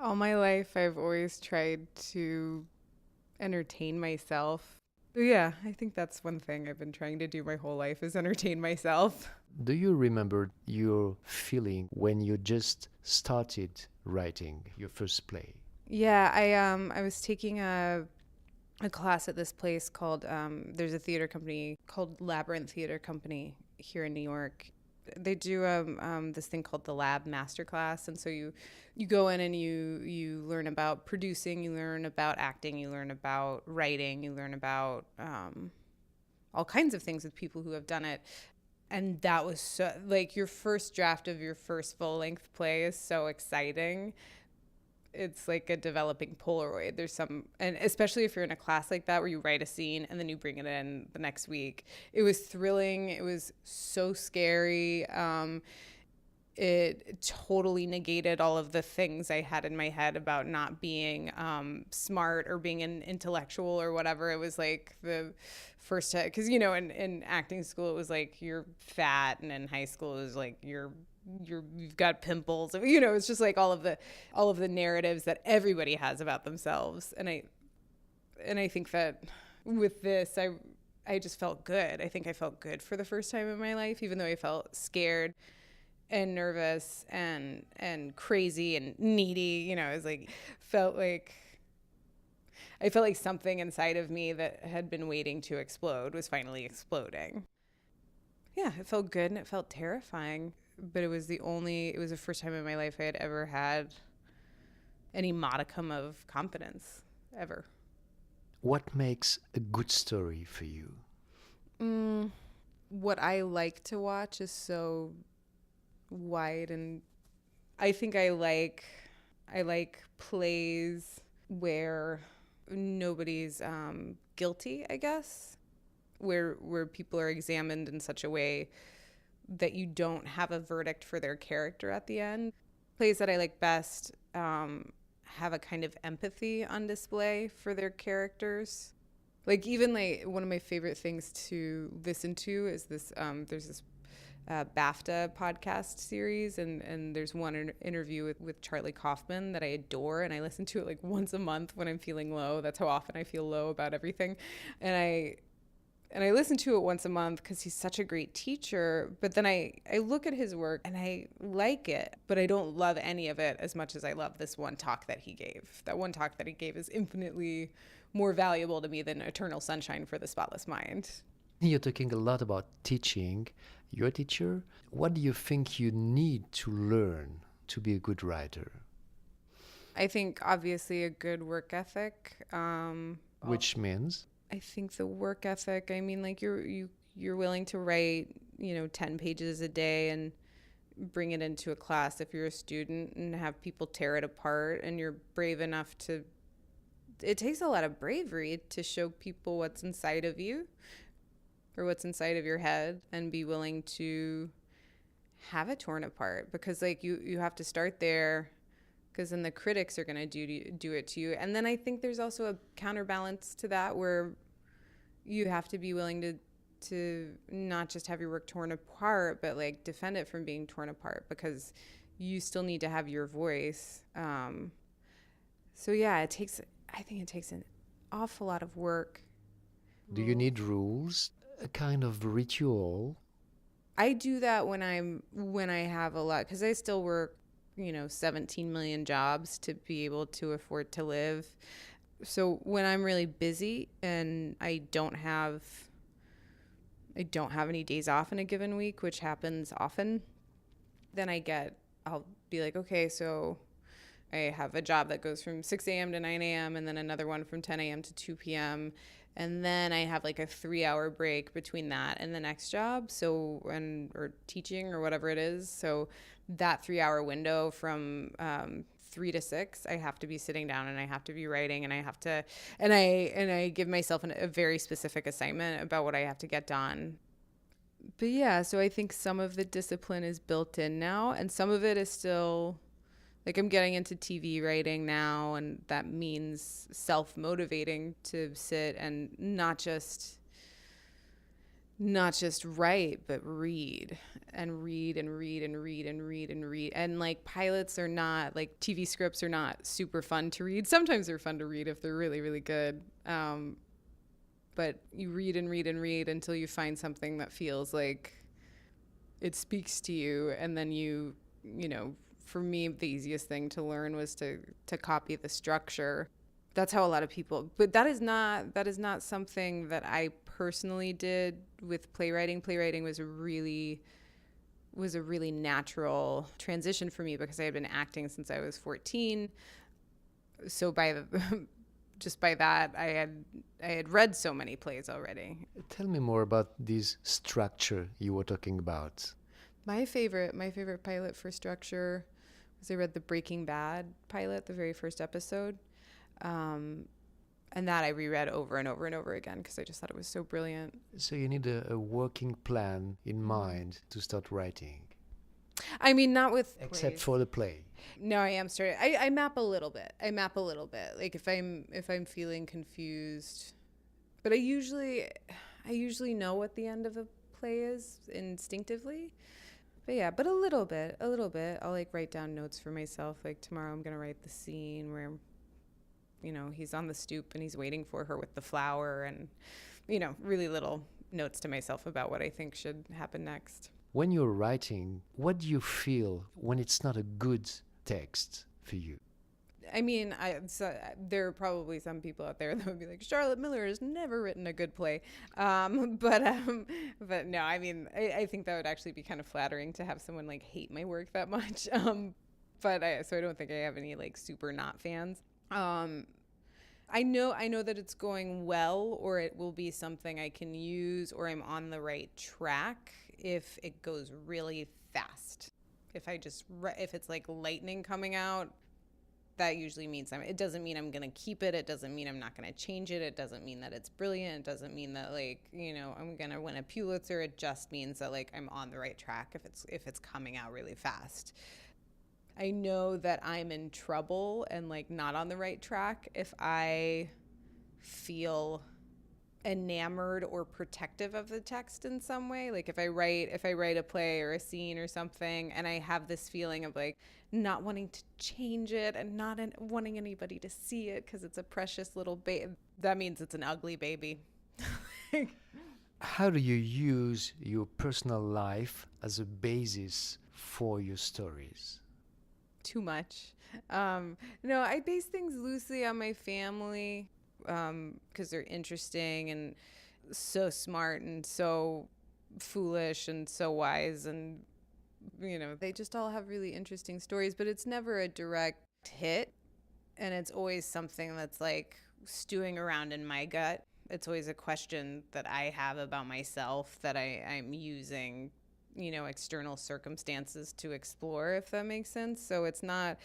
All my life, I've always tried to entertain myself. Yeah, I think that's one thing I've been trying to do my whole life is entertain myself. Do you remember your feeling when you just started writing your first play? Yeah, I was taking a class at this place called there's a theater company called Labyrinth Theater Company here in New York. They do this thing called the Lab Masterclass, and so you go in and you learn about producing, you learn about acting, you learn about writing, you learn about all kinds of things with people who have done it. And that was so, like, your first draft of your first full length play is so exciting. It's like a developing Polaroid. There's some, and especially if you're in a class like that where you write a scene and then you bring it in the next week. It was thrilling. It was so scary. It totally negated all of the things I had in my head about not being smart or being an intellectual or whatever. It was like the first time, because in acting school it was like you're fat, and in high school it was like you've got pimples. It's just like all of the narratives that everybody has about themselves. And I think that with this, I just felt good. I think I felt good for the first time in my life, even though I felt scared and nervous and crazy and needy. It was like felt like I felt like something inside of me that had been waiting to explode was finally exploding. Yeah, it felt good and it felt terrifying, but it was the first time in my life I had ever had any modicum of confidence ever. What makes a good story for you? What I like to watch is so wide, and I think I like plays where nobody's guilty, I guess, where people are examined in such a way that you don't have a verdict for their character at the end. Plays that I like best have a kind of empathy on display for their characters. Like, even like one of my favorite things to listen to is this. There's this BAFTA podcast series, and there's one interview with Charlie Kaufman that I adore, and I listen to it like once a month when I'm feeling low. That's how often I feel low about everything, and I listen to it once a month because he's such a great teacher. But then I look at his work and I like it, but I don't love any of it as much as I love this one talk that he gave. That one talk that he gave is infinitely more valuable to me than Eternal Sunshine for the Spotless Mind. You're talking a lot about teaching. You're a teacher. What do you think you need to learn to be a good writer? I think obviously a good work ethic. Which means I think the work ethic. I mean, like you're willing to write 10 pages a day and bring it into a class if you're a student and have people tear it apart, and you're brave enough to. It takes a lot of bravery to show people what's inside of you or what's inside of your head and be willing to have it torn apart, because like you have to start there, because then the critics are going to do it to you. And then I think there's also a counterbalance to that where you have to be willing to not just have your work torn apart, but like defend it from being torn apart, because you still need to have your voice. So yeah, I think it takes an awful lot of work. do you need rules? A kind of ritual? I do that when I have a lot, because I still work 17 million jobs to be able to afford to live. So when I'm really busy and I don't have any days off in a given week, which happens often, then I'll be like, okay, so I have a job that goes from 6 a.m. to 9 a.m. and then another one from 10 a.m. to 2 p.m. And then I have like a 3-hour break between that and the next job. Or teaching or whatever it is. So that 3-hour window from 3 to 6, I have to be sitting down and I have to be writing, and I give myself a very specific assignment about what I have to get done. But yeah, so I think some of the discipline is built in now, and some of it is still, like, I'm getting into TV writing now, and that means self-motivating to sit and not just not just write, but read and read and read and read and read and read. And like pilots are not, like TV scripts are not super fun to read. Sometimes they're fun to read if they're really, really good. But you read and read and read until you find something that feels like it speaks to you. And then you know, for me, the easiest thing to learn was to copy the structure. That's how a lot of people, but that is not something that I personally did with playwriting. Playwriting was a really natural transition for me because I had been acting since I was 14. So just by that, I had read so many plays already. Tell me more about this structure you were talking about. My favorite pilot for structure was I read the Breaking Bad pilot, the very first episode. And that I reread over and over and over again because I just thought it was so brilliant. So you need a working plan in mind to start writing. I mean, not with except plays. For the play. No, I am starting. I map a little bit. Like if I'm feeling confused, but I usually know what the end of a play is instinctively. But yeah, but a little bit. I'll like write down notes for myself. Like tomorrow I'm going to write the scene where, you know, he's on the stoop and he's waiting for her with the flower and, you know, really little notes to myself about what I think should happen next. When you're writing, what do you feel when it's not a good text for you? I mean, there are probably some people out there that would be like, Charlotte Miller has never written a good play. But no, I mean, I think that would actually be kind of flattering to have someone like hate my work that much. So I don't think I have any like super not fans. I know that it's going well, or it will be something I can use, or I'm on the right track if it goes really fast. If it's like lightning coming out, that usually means it doesn't mean I'm going to keep it. It doesn't mean I'm not going to change it. It doesn't mean that it's brilliant. It doesn't mean that like, you know, I'm going to win a Pulitzer. It just means that like I'm on the right track if it's coming out really fast. I know that I'm in trouble and like not on the right track if I feel enamored or protective of the text in some way. Like if I write a play or a scene or something and I have this feeling of like not wanting to change it and not wanting anybody to see it because it's a precious little baby, that means it's an ugly baby. How do you use your personal life as a basis for your stories? Too much. No, I base things loosely on my family because they're interesting and so smart and so foolish and so wise, and you know, they just all have really interesting stories, but it's never a direct hit, and it's always something that's like stewing around in my gut. It's always a question that I have about myself that I'm using, you know, external circumstances to explore, if that makes sense. So it's not,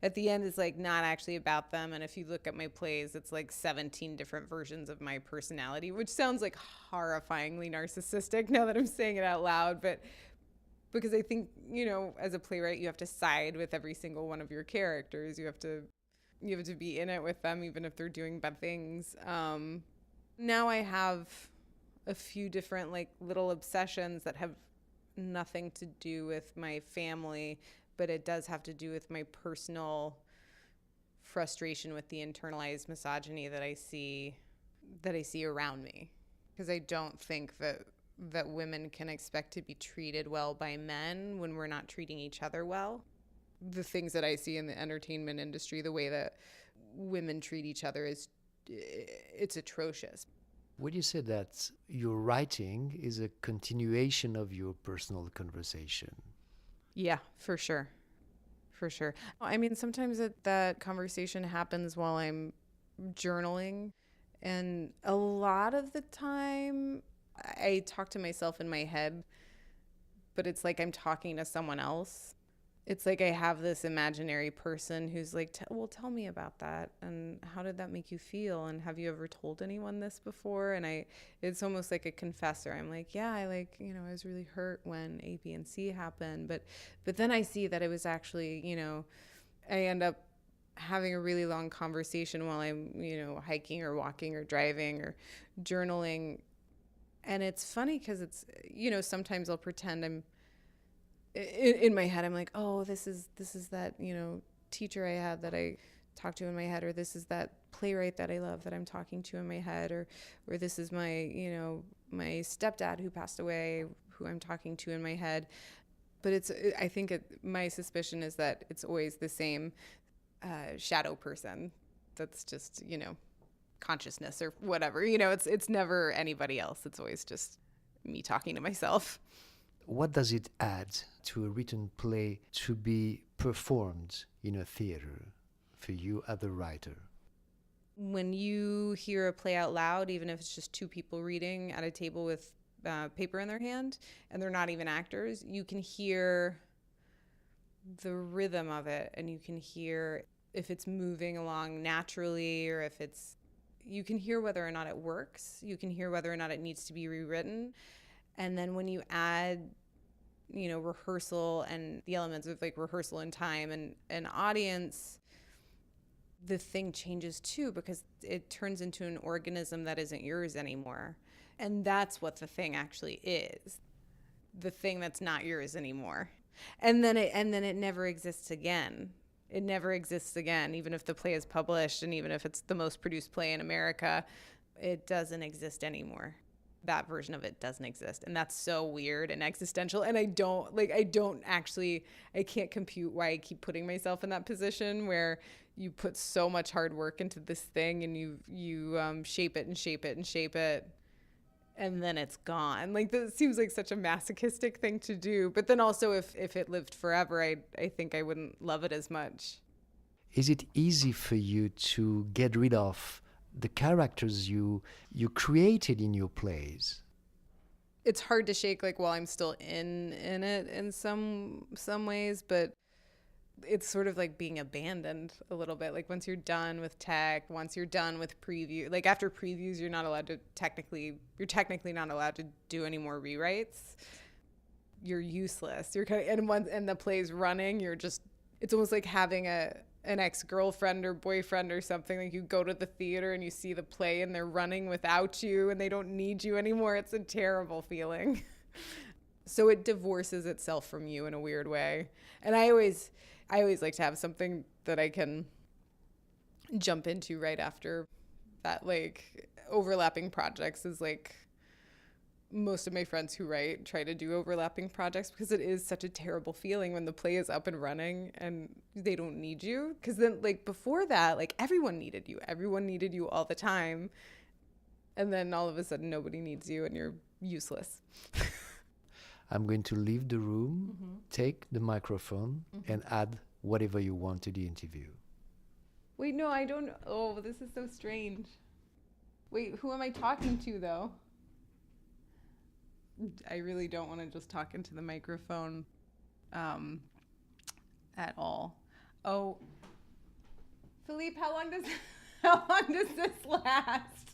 at the end, it's like not actually about them. And if you look at my plays, it's like 17 different versions of my personality, which sounds like horrifyingly narcissistic now that I'm saying it out loud. But because I think, you know, as a playwright, you have to side with every single one of your characters. You have to be in it with them, even if they're doing bad things. Now I have a few different like little obsessions that have nothing to do with my family, but it does have to do with my personal frustration with the internalized misogyny that I see around me, because I don't think that women can expect to be treated well by men when we're not treating each other well. The things that I see in the entertainment industry, the way that women treat each other it's atrocious. Would you say that your writing is a continuation of your personal conversation? Yeah, for sure. For sure. I mean, sometimes that conversation happens while I'm journaling. And a lot of the time, I talk to myself in my head, but it's like I'm talking to someone else. It's like I have this imaginary person who's like, well, tell me about that. And how did that make you feel? And have you ever told anyone this before? And it's almost like a confessor. I'm like, yeah, I was really hurt when A, B, and C happened. But then I see that it was actually, you know, I end up having a really long conversation while I'm, you know, hiking or walking or driving or journaling. And it's funny because it's, sometimes I'll pretend in my head, I'm like, oh, this is that, teacher I had that I talked to in my head, or this is that playwright that I love that I'm talking to in my head, or this is my, my stepdad who passed away, who I'm talking to in my head. But I think my suspicion is that it's always the same shadow person that's just, consciousness or whatever. It's never anybody else. It's always just me talking to myself. What does it add to a written play to be performed in a theater for you as a writer? When you hear a play out loud, even if it's just two people reading at a table with paper in their hand, and they're not even actors, you can hear the rhythm of it, and you can hear if it's moving along naturally, or if you can hear whether or not it works. You can hear whether or not it needs to be rewritten. And then when you add, rehearsal and the elements of like rehearsal and time and an audience, the thing changes too, because it turns into an organism that isn't yours anymore. And that's what the thing actually is. The thing that's not yours anymore. And then it never exists again. It never exists again, even if the play is published and even if it's the most produced play in America, it doesn't exist anymore. That version of it doesn't exist. And that's so weird and existential. And I can't compute why I keep putting myself in that position where you put so much hard work into this thing and you shape it and shape it and shape it, and then it's gone. Like, this seems like such a masochistic thing to do. But then also if it lived forever, I think I wouldn't love it as much. Is it easy for you to get rid of the characters you created in your plays? It's hard to shake like while I'm still in it in some ways, but it's sort of like being abandoned a little bit. Like once you're done with tech, once you're done with preview, like after previews, you're technically not allowed to do any more rewrites. You're useless. And the play's running. It's almost like having an ex-girlfriend or boyfriend or something. Like you go to the theater and you see the play and they're running without you and they don't need you anymore. It's a terrible feeling. So it divorces itself from you in a weird way. And I always like to have something that I can jump into right after that. Like overlapping projects is like most of my friends who write try to do overlapping projects, because it is such a terrible feeling when the play is up and running and they don't need you. Because then like before that, like everyone needed you all the time. And then all of a sudden nobody needs you and you're useless. I'm going to leave the room, take the microphone, and add whatever you want to the interview. Wait, no, I don't. Oh, this is so strange. Wait, who am I talking to, though? I really don't want to just talk into the microphone at all. Oh, Philippe, how long does this last?